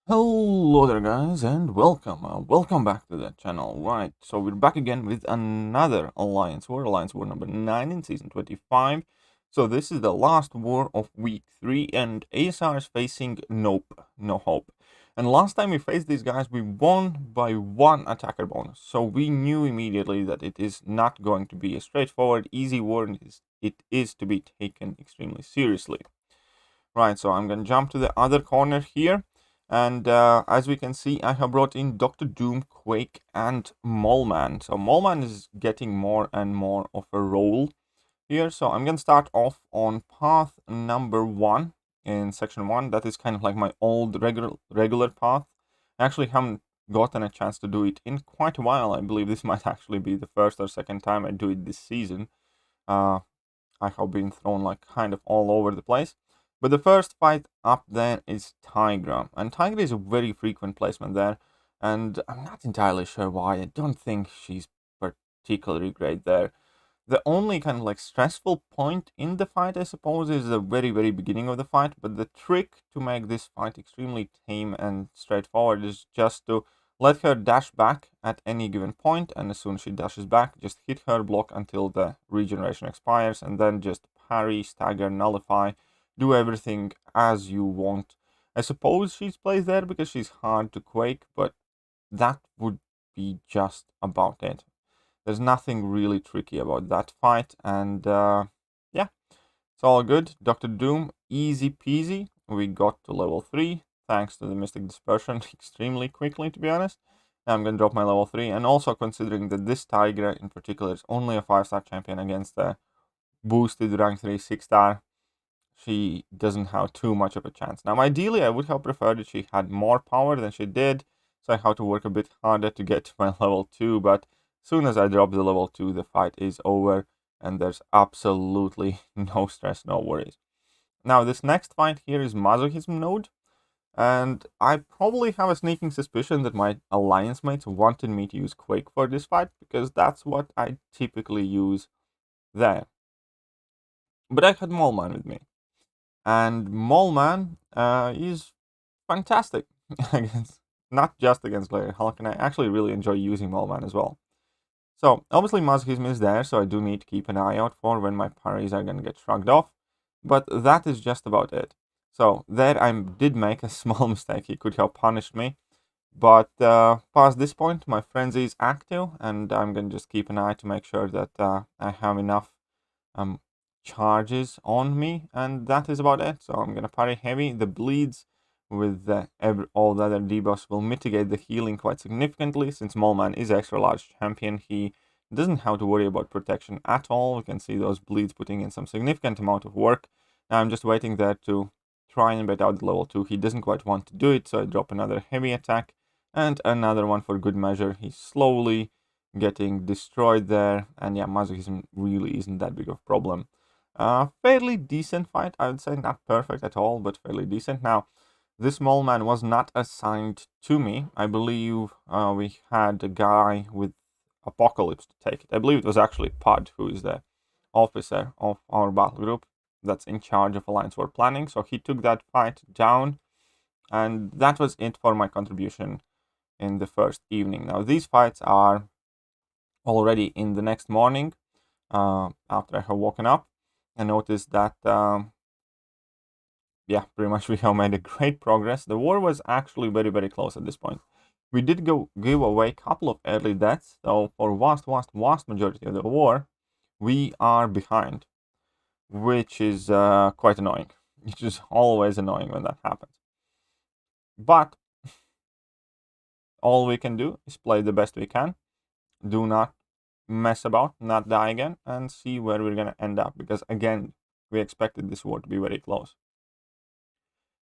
Hello there guys and welcome back to the channel. Right, so we're back again with another Alliance War number 9 in season 25. So this is the last war of week 3 and ASR is facing Nope, No Hope. And last time we faced these guys we won by 1 attacker bonus. So we knew immediately that it is not going to be a straightforward easy war and it is to be taken extremely seriously. Right, so I'm gonna jump to the other corner here. And as we can see, I have brought in Dr. Doom, Quake, and Moleman. So Moleman is getting more and more of a role here. So I'm going to start off on path number 1 in section 1. That is kind of like my old regular path. I actually haven't gotten a chance to do it in quite a while. I believe this might actually be the first or second time I do it this season. I have been thrown like kind of all over the place. But the first fight up there is Tigra, and Tigra is a very frequent placement there, and I'm not entirely sure why. I don't think she's particularly great there. The only kind of like stressful point in the fight, I suppose, is the very beginning of the fight, but the trick to make this fight extremely tame and straightforward is just to let her dash back at any given point, and as soon as she dashes back, just hit her block until the regeneration expires, and then just parry, stagger, nullify, do everything as you want. I suppose she's placed there because she's hard to quake, but that would be just about it. There's nothing really tricky about that fight, and yeah, it's all good. Dr. Doom, easy peasy. We got to level 3, thanks to the Mystic Dispersion, extremely quickly, to be honest. Now I'm going to drop my level 3, and also considering that this Tigra in particular is only a 5-star champion against a boosted rank 3 6-star, she doesn't have too much of a chance. Now, ideally, I would have preferred that she had more power than she did, so I have to work a bit harder to get to my level 2, but as soon as I drop the level 2, the fight is over, and there's absolutely no stress, no worries. Now, this next fight here is Masochism Node, and I probably have a sneaking suspicion that my alliance mates wanted me to use Quake for this fight, because that's what I typically use there. But I had Moleman with me. And Moleman is fantastic against, not just against Larry Hulk, and I actually really enjoy using Moleman as well. So obviously Masochism is there, so I do need to keep an eye out for when my parries are going to get shrugged off, but that is just about it. So there I did make a small mistake. He could have punished me, but past this point my frenzy is active, and I'm going to just keep an eye to make sure that I have enough charges on me, and that is about it. So I'm gonna parry heavy. The bleeds with all the other debuffs will mitigate the healing quite significantly. Since Moleman is extra large champion, he doesn't have to worry about protection at all. You can see those bleeds putting in some significant amount of work. Now I'm just waiting there to try and bait out the level 2. He doesn't quite want to do it, so I drop another heavy attack and another one for good measure. He's slowly getting destroyed there, and yeah, Masochism really isn't that big of a problem. Fairly decent fight, I would say. Not perfect at all, but fairly decent. Now, this Moleman was not assigned to me. I believe we had a guy with Apocalypse to take it. I believe it was actually Pod, who is the officer of our battle group that's in charge of Alliance War planning. So he took that fight down, and that was it for my contribution in the first evening. Now, these fights are already in the next morning after I have woken up. I noticed that, yeah, pretty much we have made a great progress. The war was actually very close at this point. We did give away a couple of early deaths, so for vast majority of the war, we are behind, which is quite annoying. It's just always annoying when that happens. But all we can do is play the best we can. Do not mess about, not die again, and see where we're gonna end up, because again, we expected this war to be very close.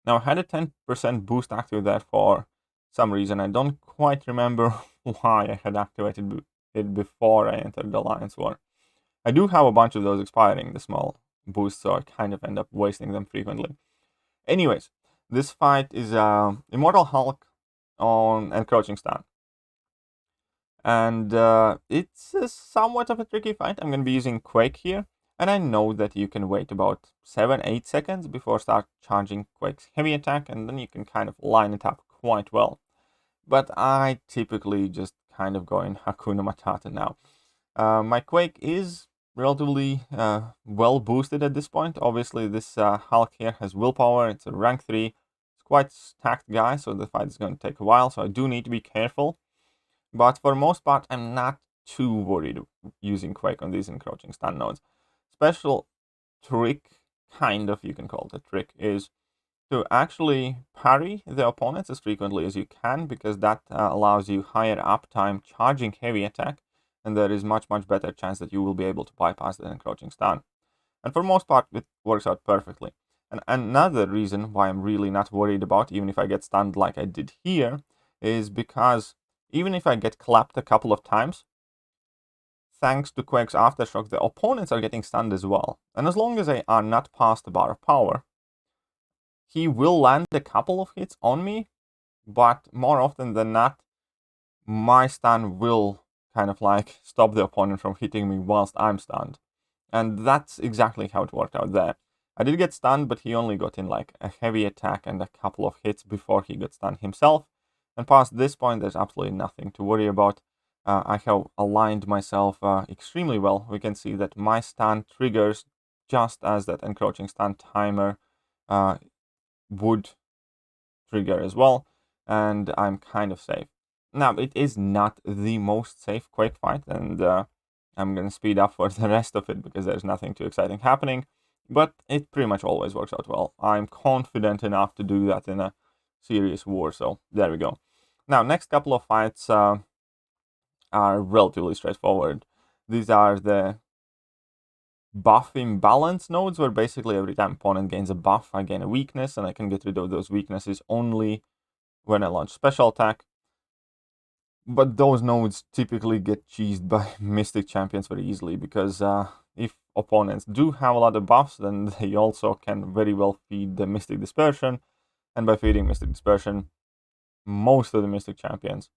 Now, I had a 10% boost active there for some reason. I don't quite remember why I had activated it before I entered the Alliance War. I do have a bunch of those expiring, the small boosts, so I kind of end up wasting them frequently. Anyways, this fight is Immortal Hulk on Encroaching Stun. And it's somewhat of a tricky fight. I'm going to be using Quake here. And I know that you can wait about 7-8 seconds before start charging Quake's heavy attack, and then you can kind of line it up quite well. But I typically just kind of go in Hakuna Matata now. My Quake is relatively well boosted at this point. Obviously, this Hulk here has willpower. It's a rank 3. It's quite stacked guy, so the fight is going to take a while. So I do need to be careful. But for the most part, I'm not too worried using Quake on these encroaching stun nodes. Special trick, kind of, you can call it a trick, is to actually parry the opponents as frequently as you can, because that allows you higher uptime charging heavy attack, and there is much better chance that you will be able to bypass the encroaching stun. And for the most part, it works out perfectly. And another reason why I'm really not worried about, even if I get stunned like I did here, is because even if I get clapped a couple of times, thanks to Quake's Aftershock, the opponents are getting stunned as well. And as long as they are not past the bar of power, he will land a couple of hits on me, but more often than not, my stun will kind of like stop the opponent from hitting me whilst I'm stunned. And that's exactly how it worked out there. I did get stunned, but he only got in like a heavy attack and a couple of hits before he got stunned himself. And past this point, there's absolutely nothing to worry about. I have aligned myself extremely well. We can see that my stun triggers just as that encroaching stun timer would trigger as well, and I'm kind of safe. Now, it is not the most safe Quake fight, and I'm going to speed up for the rest of it because there's nothing too exciting happening, but it pretty much always works out well. I'm confident enough to do that in a serious war, so there we go. Now, next couple of fights are relatively straightforward. These are the buff imbalance nodes, where basically every time opponent gains a buff, I gain a weakness, and I can get rid of those weaknesses only when I launch special attack. But those nodes typically get cheesed by Mystic champions very easily, because if opponents do have a lot of buffs, then they also can very well feed the Mystic Dispersion, and by feeding Mystic Dispersion, most of the Mystic champions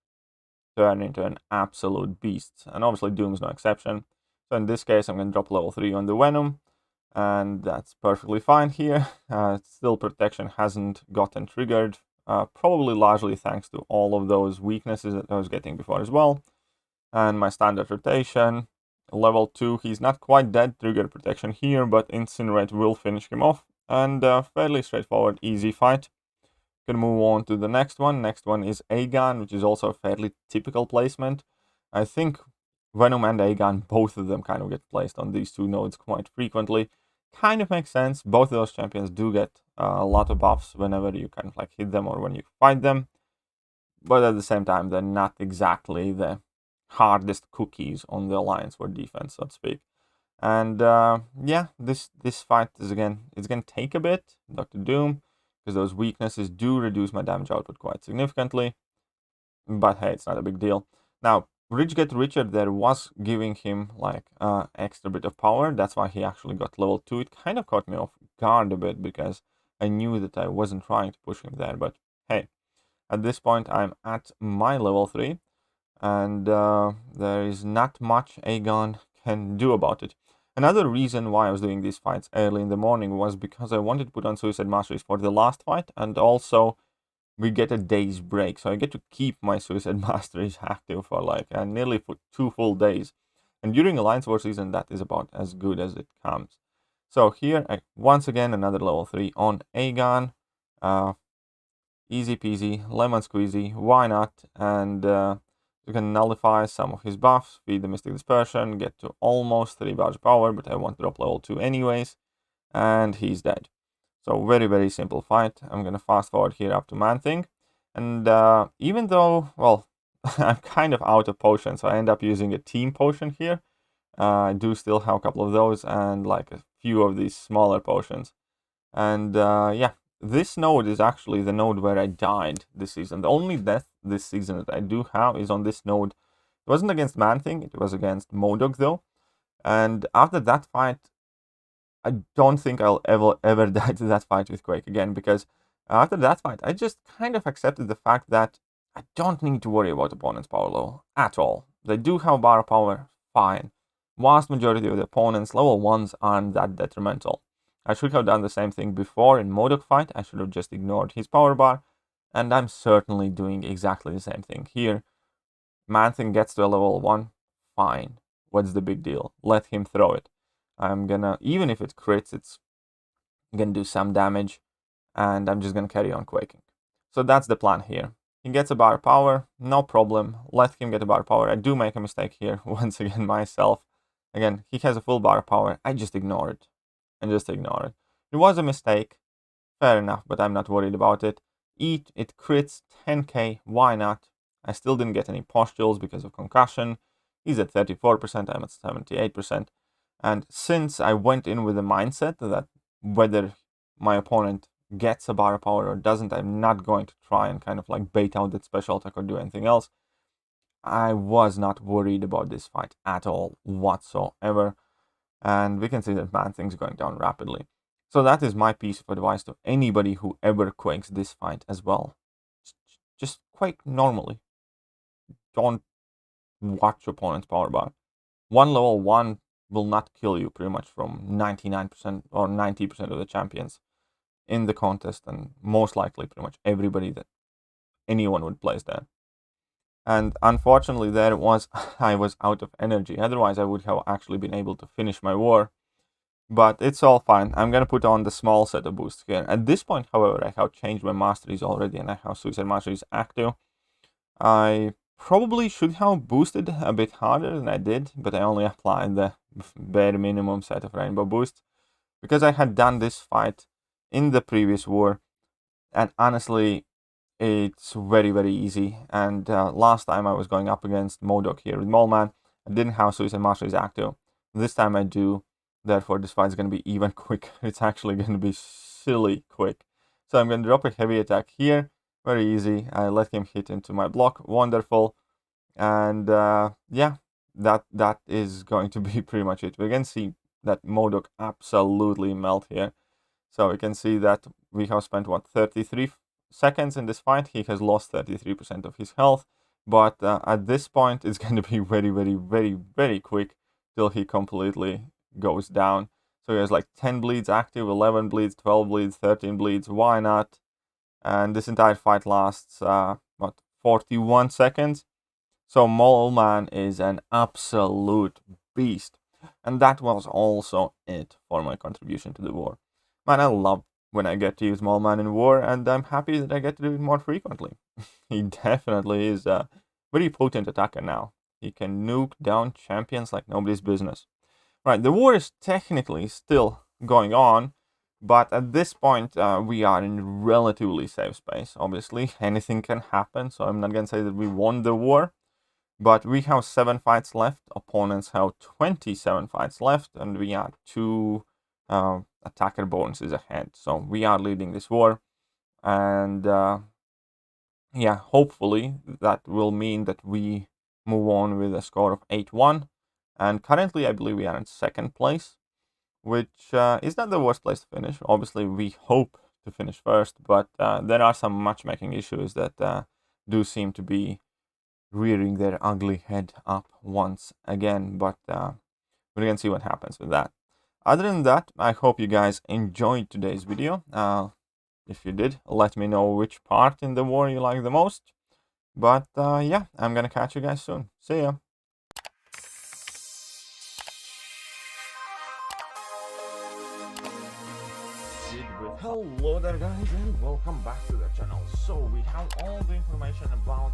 turn into an absolute beast, and obviously Doom's no exception. So in this case, I'm going to drop level 3 on the Venom, and that's perfectly fine here. Still, protection hasn't gotten triggered, probably largely thanks to all of those weaknesses that I was getting before as well. And my standard rotation, level 2, he's not quite dead, trigger protection here, but Incinerate will finish him off, and fairly straightforward, easy fight. Can move on to the next one. Next one is Aegon, which is also a fairly typical placement. I think Venom and Aegon, both of them kind of get placed on these two nodes quite frequently. Kind of makes sense. Both of those champions do get a lot of buffs whenever you kind of like hit them or when you fight them. But at the same time, they're not exactly the hardest cookies on the Alliance for defense, so to speak. And yeah, this fight is it's going to take a bit, Dr. Doom, because those weaknesses do reduce my damage output quite significantly. But hey, it's not a big deal. Now, Rich Get Richer there was giving him like extra bit of power. That's why he actually got level 2. It kind of caught me off guard a bit because I knew that I wasn't trying to push him there. But hey, at this point I'm at my level 3, and there is not much Aegon can do about it. Another reason why I was doing these fights early in the morning was because I wanted to put on Suicide Masteries for the last fight, and also we get a day's break, so I get to keep my Suicide Masteries active for like nearly 2 full days. And during Alliance War season, that is about as good as it comes. So here, once again, another level 3 on Aegon. Easy peasy, lemon squeezy, why not? And you can nullify some of his buffs, feed the Mystic Dispersion, get to almost 3 bars of power, but I want to drop level 2 anyways, and he's dead. So very simple fight. I'm going to fast forward here up to Man-Thing, and even though, well, I'm kind of out of potions, so I end up using a team potion here. I do still have a couple of those and like a few of these smaller potions. And yeah, this node is actually the node where I died this season. The only death this season that I do have is on this node. It wasn't against Man-Thing, it was against MODOK though. And after that fight, I don't think I'll ever die to that fight with Quake again, because after that fight, I just kind of accepted the fact that I don't need to worry about opponent's power level at all. They do have bar power, fine. Vast majority of the opponents, level 1s, aren't that detrimental. I should have done the same thing before in MODOK fight. I should have just ignored his power bar, And I'm certainly doing exactly the same thing here. Man-Thing gets to a level 1, fine. What's the big deal? Let him throw it. I'm gonna, even if it crits, it's gonna do some damage, and I'm just gonna carry on quaking. So that's the plan here. He gets a bar power, no problem. Let him get a bar power. I do make a mistake here, once again, myself. Again, he has a full bar power. I just ignore it. And just ignore it. It was a mistake. Fair enough, but I'm not worried about it. Eat, it crits 10k, why not? I still didn't get any pustules because of concussion. He's at 34%, I'm at 78%. And since I went in with the mindset that whether my opponent gets a bar power or doesn't, I'm not going to try and kind of like bait out that special attack or do anything else. I was not worried about this fight at all whatsoever. And we can see that Man-Thing's going down rapidly. So that is my piece of advice to anybody who ever quakes this fight as well. Just quake normally. Don't watch opponent's power bar. One level 1 will not kill you pretty much from 99% or 90% of the champions in the contest, and most likely pretty much everybody that anyone would place there. And unfortunately there it was, I was out of energy. Otherwise I would have actually been able to finish my war. But it's all fine. I'm gonna put on the small set of boosts here. At this point, however, I have changed my masteries already and I have Suicide Masteries active. I probably should have boosted a bit harder than I did, but I only applied the bare minimum set of rainbow boosts because I had done this fight in the previous war, and honestly it's very, very easy. And last time I was going up against MODOK here with Moleman, I didn't have Suicide Masteries active. This time I do, therefore this fight is going to be even quicker. It's actually going to be silly quick. So I'm going to drop a heavy attack here, very easy. I let him hit into my block, wonderful. And yeah, that is going to be pretty much it. We can see that MODOK absolutely melt here. So we can see that we have spent, what, 33 seconds in this fight. He has lost 33% of his health, but at this point it's going to be very, very, very, very quick till he completely goes down. So he has like 10 bleeds active, 11 bleeds, 12 bleeds, 13 bleeds, why not? And this entire fight lasts, what, 41 seconds? So Moleman is an absolute beast. And that was also it for my contribution to the war. Man, I love when I get to use Moleman in war, and I'm happy that I get to do it more frequently. He definitely is a very potent attacker now. He can nuke down champions like nobody's business. Right, the war is technically still going on, but at this point we are in relatively safe space. Obviously, anything can happen, so I'm not gonna say that we won the war, but we have 7 fights left. Opponents have 27 fights left, and we are 2 attacker bonuses ahead. So we are leading this war, and yeah, hopefully that will mean that we move on with a score of 8-1. And currently, I believe we are in 2nd place, which is not the worst place to finish. Obviously, we hope to finish 1st, but there are some matchmaking issues that do seem to be rearing their ugly head up once again. But we can see what happens with that. Other than that, I hope you guys enjoyed today's video. If you did, let me know which part in the war you like the most. But yeah, I'm gonna catch you guys soon. See ya. Hello there guys, and welcome back to the channel. So we have all the information about